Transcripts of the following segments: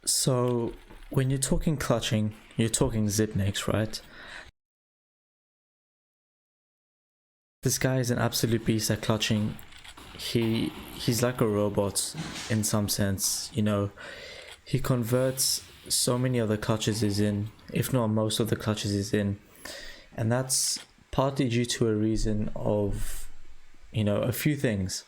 So when you're talking clutching, you're talking Xyp9x, right? This guy is an absolute beast at clutching. He's like a robot in some sense, you know. He converts so many of the clutches he's in, if not most of the clutches he's in. And that's partly due to a reason of, you know, a few things.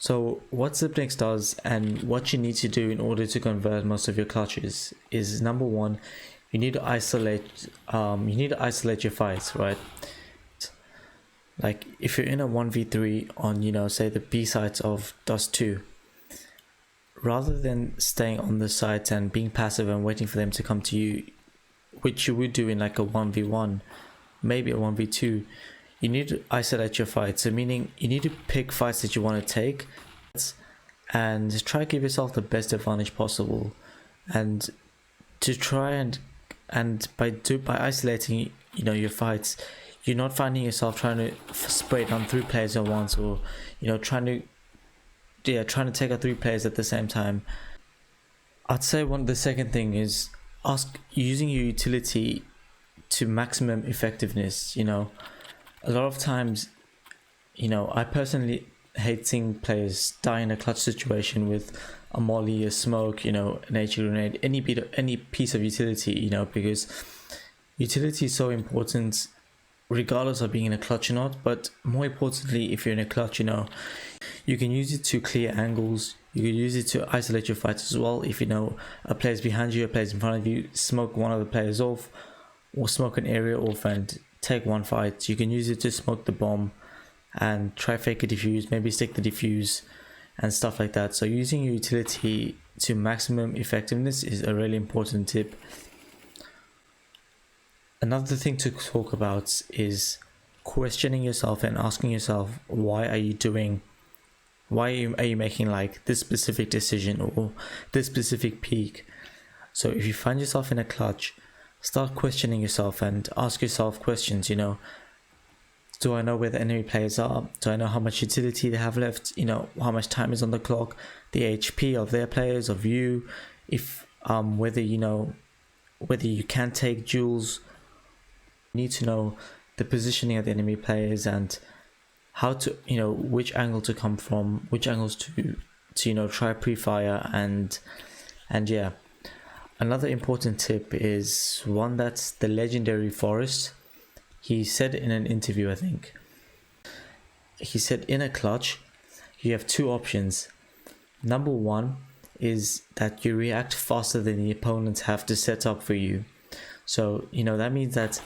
So what Xyp9x does and what you need to do in order to convert most of your clutches is, number one, you need to isolate your fights, right? Like if you're in a 1v3 on, you know, say the B sides of Dust 2, rather than staying on the sides and being passive and waiting for them to come to you, which you would do in like a 1v1, maybe a 1v2, you need to isolate your fights. So meaning you need to pick fights that you want to take and try to give yourself the best advantage possible, and to try and by isolating, you know, your fights, you're not finding yourself trying to spray down 3 players at once, or, you know, trying to take out 3 players at the same time. I'd say the second thing is using your utility to maximum effectiveness. You know, a lot of times, you know, I personally hate seeing players die in a clutch situation with a molly, a smoke, you know, an HE grenade, any piece of utility, you know, because utility is so important regardless of being in a clutch or not. But more importantly, if you're in a clutch, you know, you can use it to clear angles, you can use it to isolate your fights as well. If you know a player's behind you, a player's in front of you, smoke one of the players off, or smoke an area off and take one fight. You can use it to smoke the bomb and try fake a defuse, maybe stick the defuse and stuff like that. So using your utility to maximum effectiveness is a really important tip. Another thing to talk about is questioning yourself and asking yourself, why are you making like this specific decision or this specific peak? So if you find yourself in a clutch, start questioning yourself and ask yourself questions. You know, do I know where the enemy players are? Do I know how much utility they have left? You know, how much time is on the clock, the HP of their players, of you, if whether you can take duels. You need to know the positioning of the enemy players and how to, you know, which angle to come from, which angles to you know, try pre-fire, and yeah. Another important tip is one that's the legendary Forest. He said in an interview, I think, he said in a clutch you have 2 options. Number one is that you react faster than the opponents have to set up for you. So, you know, that means that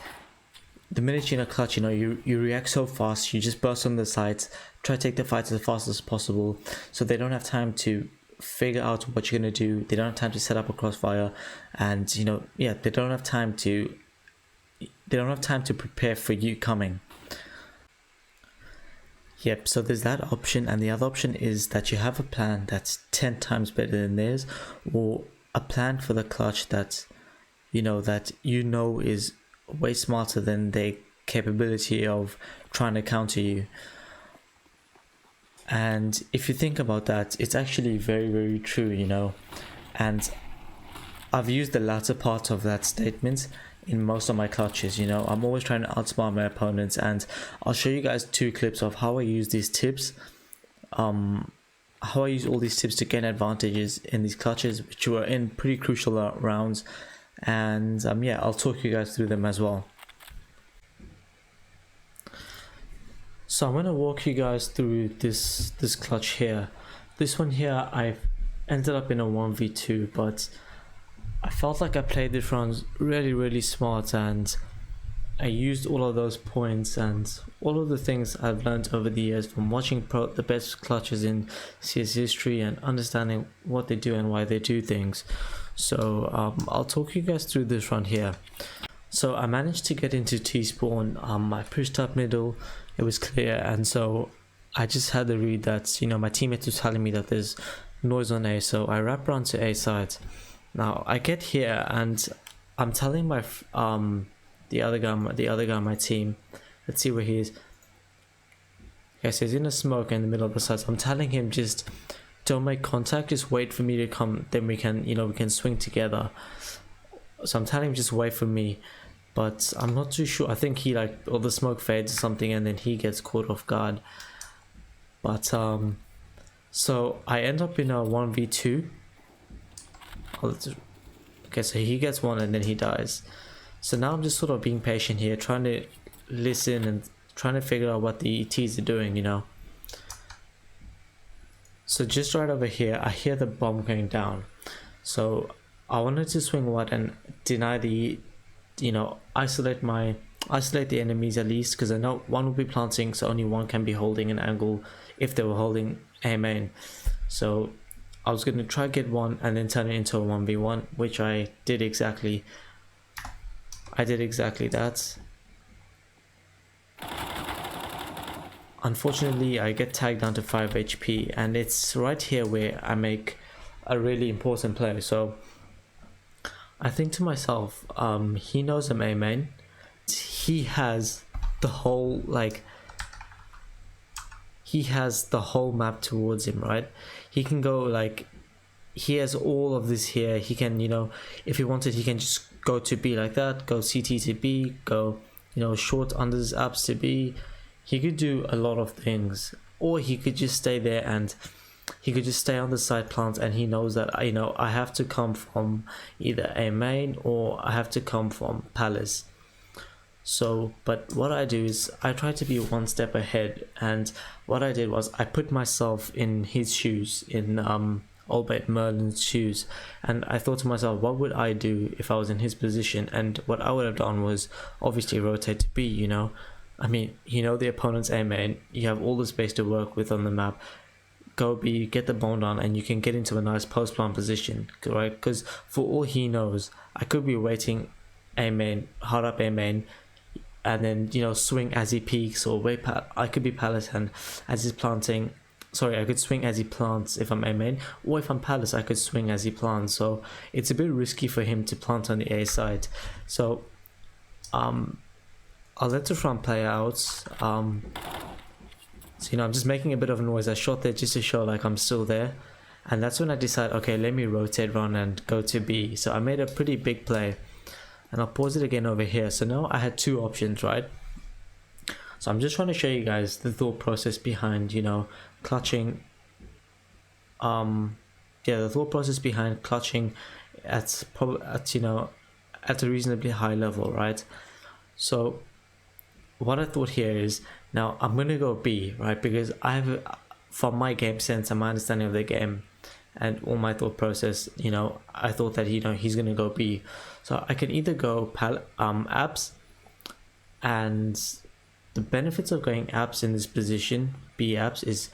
the minute you're in a clutch, you know, you react so fast, you just burst on the sides, try to take the fight as fast as possible, so they don't have time to figure out what you're going to do. They don't have time to set up a crossfire, and, you know, yeah, they don't have time to prepare for you coming. Yep, so there's that option, and the other option is that you have a plan that's 10 times better than theirs, or a plan for the clutch that you know is way smarter than their capability of trying to counter you. And if you think about that, it's actually very, very true, you know. And I've used the latter part of that statement in most of my clutches. You know, I'm always trying to outsmart my opponents, and I'll show you guys 2 clips of how I use these tips, how I use all these tips to gain advantages in these clutches, which were in pretty crucial rounds. And yeah, I'll talk you guys through them as well. So I'm going to walk you guys through this clutch here. This one here, I've ended up in a 1v2, but I felt like I played this round really, really smart, and I used all of those points and all of the things I've learned over the years from watching the best clutches in CS history and understanding what they do and why they do things. So I'll talk you guys through this run here. So I managed to get into T-spawn. I pushed up middle, it was clear, and so I just had the read that, you know, my teammates were telling me that there's noise on A, so I wrap around to A side. Now I get here and I'm telling my the other guy on my team, let's see where he is. Okay, so he's in a smoke in the middle of the sides. I'm telling him, just don't make contact, just wait for me to come, then we can, you know, we can swing together. So I'm telling him just wait for me, but I'm not too sure. I think he like, or the smoke fades or something, and then he gets caught off guard. But so I end up in a 1v2. Okay, so he gets one and then he dies. So now I'm just sort of being patient here, trying to listen and trying to figure out what the ETs are doing, you know. So just right over here, I hear the bomb going down. So I wanted to swing what and deny the, you know, isolate the enemies at least, because I know one will be planting, so only one can be holding an angle if they were holding A main. So I was going to try get one and then turn it into a 1v1, which I did exactly. I did exactly that. Unfortunately, I get tagged down to 5 HP, and it's right here where I make a really important play. So I think to myself, he knows I'm A main. He has the whole, like, he has the whole map towards him, right? He can go, like, he has all of this here. He can, you know, if he wanted, he can just go to B like that, go CT to B, go, you know, short under his apps to B. He could do a lot of things, or he could just stay there and he could just stay on the side plant, and he knows that, you know, I have to come from either A main or I have to come from Palace. So, but what I do is I try to be one step ahead, and what I did was I put myself in his shoes, in albeit Merlin's shoes, and I thought to myself, what would I do if I was in his position? And what I would have done was obviously rotate to B, you know. I mean, you know, the opponent's A main, you have all the space to work with on the map. Go B, get the bomb down, and you can get into a nice post plant position, right? Because for all he knows, I could be waiting A main, hard up A main, and then, you know, swing as he peaks, or wait, I could be Palace, and as he's planting, sorry, I could swing as he plants if I'm A main, or if I'm Palace, I could swing as he plants. So it's a bit risky for him to plant on the A side. So I'll let the front play out. So, you know, I'm just making a bit of noise. I shot there just to show like I'm still there, and that's when I decide, okay, let me rotate, run, and go to B. So I made a pretty big play, and I'll pause it again over here. So now I had two options, right? So I'm just trying to show you guys the thought process behind, you know, clutching. The thought process behind clutching at you know, at a reasonably high level, right? So what I thought here is, now I'm gonna go B, right? Because I have, from my game sense and my understanding of the game and all my thought process, you know, I thought that, you know, he's gonna go B. So I can either go apps, and the benefits of going apps in this position, B apps, is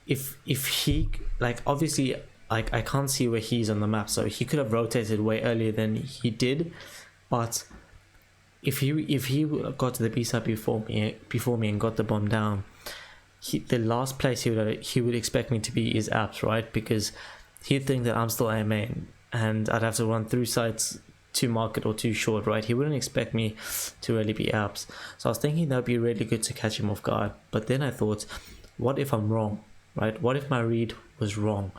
if he, like, obviously, like, I can't see where he's on the map, so he could have rotated way earlier than he did, but if he got to the B side before me and got the bomb down, the last place he would expect me to be is apps, right? Because he'd think that I'm still A main and I'd have to run through sites to market or too short, right? He wouldn't expect me to really be apps. So I was thinking that would be really good to catch him off guard. But then I thought, what if I'm wrong, right? What if my read was wrong?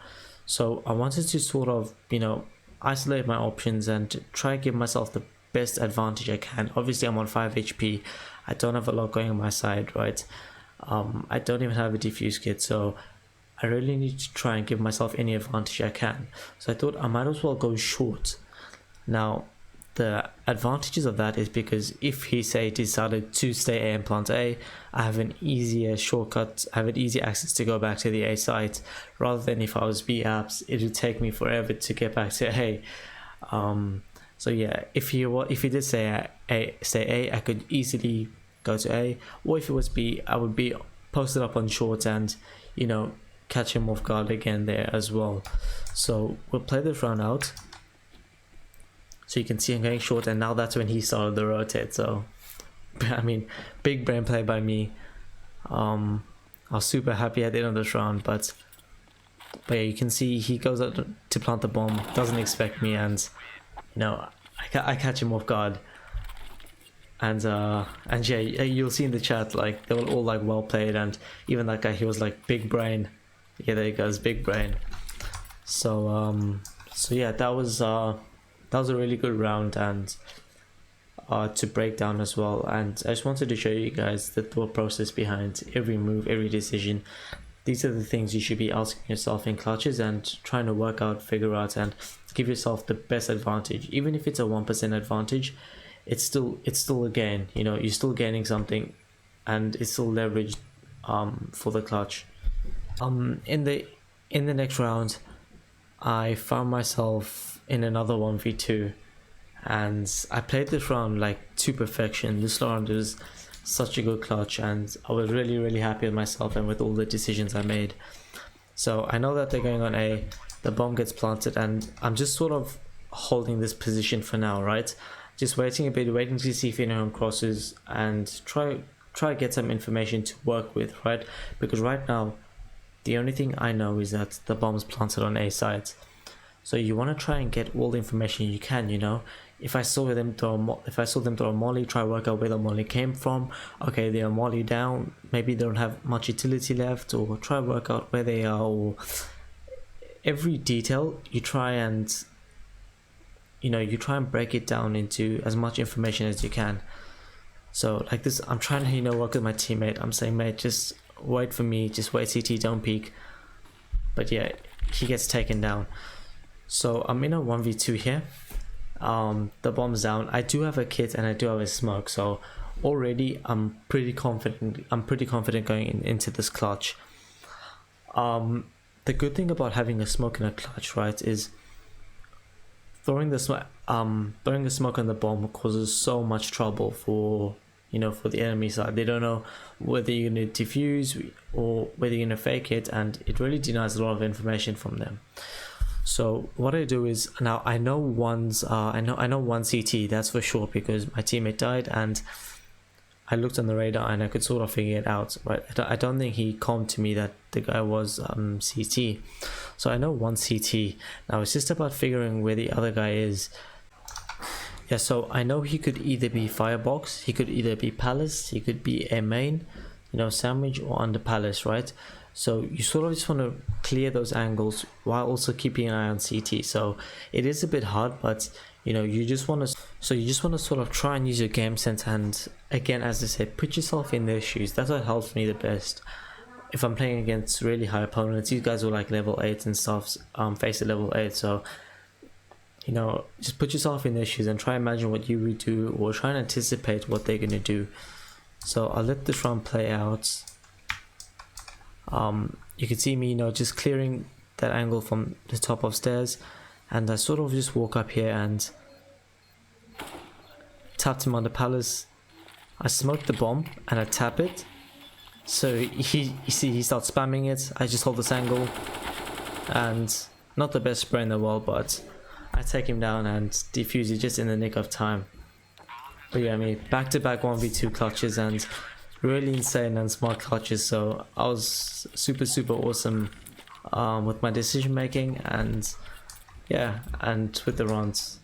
So I wanted to sort of, you know, isolate my options and try to give myself the best advantage I can. Obviously I'm on 5 HP. I don't have a lot going on my side, right? I don't even have a diffuse kit, so I really need to try and give myself any advantage I can. So I thought I might as well go short. Now the advantages of that is because if he decided to stay A and plant A, I have an easier shortcut, I have an easy access to go back to the A site, rather than if I was B apps, it would take me forever to get back to A. So yeah, if he did say A, I could easily go to A, or if it was B, I would be posted up on short and, you know, catch him off guard again there as well. So we'll play this round out. So you can see I'm going short, and now that's when he started the rotate. So, I mean, big brain play by me. I was super happy at the end of this round, but yeah, you can see he goes out to plant the bomb, doesn't expect me, and, you know, I catch him off guard. And yeah, you'll see in the chat, like, they were all like well played, and even that guy, he was like big brain. Yeah, there he goes, big brain. So so yeah, that was a really good round, and to break down as well. And I just wanted to show you guys the thought process behind every move, every decision. These are the things you should be asking yourself in clutches and trying to work out, figure out, and give yourself the best advantage. Even if it's a 1% advantage, it's still a gain. You know, you're still gaining something, and it's still leveraged for the clutch. In the next round, I found myself in another 1v2, and I played this round like to perfection. This round was such a good clutch, and I was really happy with myself and with all the decisions I made. So I know that they're going on A, the bomb gets planted, and I'm just sort of holding this position for now, right? Just waiting a bit, waiting to see if anyone crosses, and try get some information to work with, right? Because right now the only thing I know is that the bomb's planted on A side. So you want to try and get all the information you can, you know. If I saw them throw a molly, try to work out where the molly came from. Okay, they are molly down, maybe they don't have much utility left, or try to work out where they are, or every detail you try and break it down into as much information as you can. So like this, I'm trying to, you know, work with my teammate. I'm saying, mate, just wait for me, just wait CT, don't peek. But yeah, he gets taken down. So I'm in a 1v2 here. The bomb's down. I do have a kit and I do have a smoke, so already I'm pretty confident going into this clutch. The good thing about having a smoke in a clutch, right, is throwing the smoke on the bomb causes so much trouble for the enemy side. They don't know whether you're going to defuse or whether you're going to fake it, and it really denies a lot of information from them. So what I do is, now I know one CT, that's for sure, because my teammate died and I looked on the radar and I could sort of figure it out, right? I don't think he conned to me that the guy was CT. So I know one CT. Now it's just about figuring where the other guy is. Yeah, so I know he could either be firebox, he could either be palace, he could be a main, sandwich, or under palace, right? So you sort of just want to clear those angles while also keeping an eye on CT. So it is a bit hard, but you just want to sort of try and use your game sense, and again, as I said, put yourself in their shoes. That's what helps me the best. If I'm playing against really high opponents, these guys are like level 8 and stuff, face at level 8, so just put yourself in their shoes and try and imagine what you would do, or try and anticipate what they're going to do. So I'll let this round play out. You can see me, just clearing that angle from the top of stairs, and I sort of just walk up here and tapped him on the palace. I smoke the bomb and I tap it. So he starts spamming it. I just hold this angle, and not the best spray in the world, but I take him down and defuse it just in the nick of time. But yeah, I mean, back-to-back 1v2 clutches and really insane and smart clutches. So I was super awesome with my decision making, and yeah, and with the runs.